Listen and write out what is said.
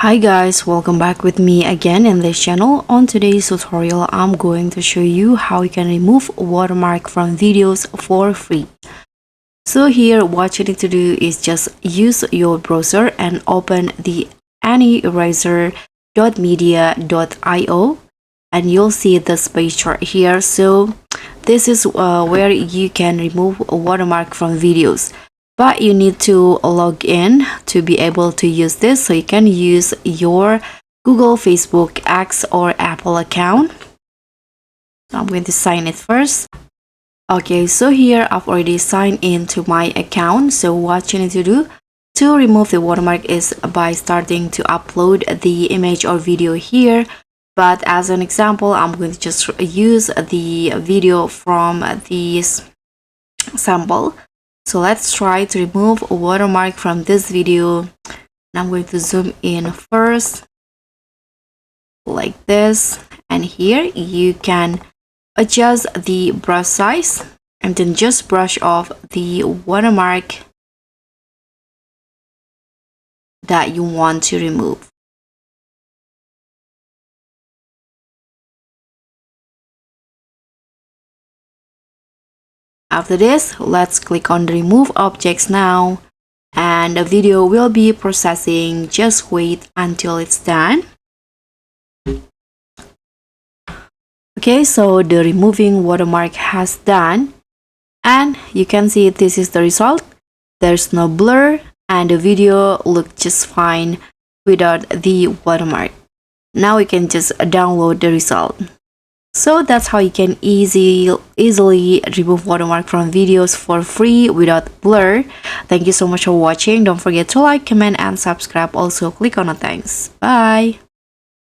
Hi guys, welcome back with me again in this channel. On today's tutorial, I'm going to show you how you can remove watermark from videos for free. So here, what you need to do is just use your browser and open the anyeraser.media.io and you'll see this page chart here. So this is where you can remove watermark from videos. But you need to log in to be able to use this, so you can use your Google, Facebook, X, or Apple account. I'm going to sign it first. Okay, so here I've already signed into my account. So what you need to do to remove the watermark is by starting to upload the image or video here. But as an example, I'm going to just use the video from this sample. So let's try to remove a watermark from this video. And I'm going to zoom in first like this, and here you can adjust the brush size and then just brush off the watermark that you want to remove. After this, let's click on the remove objects now, and the video will be processing. Just wait until it's done. Okay, so the removing watermark has done, and you can see this is the result. There's no blur and the video looked just fine without the watermark. Now we can just download the result. So that's how you can easily remove watermark from videos for free without blur. Thank you so much for watching. Don't forget to like, comment, and subscribe. Also click on the thanks. Bye.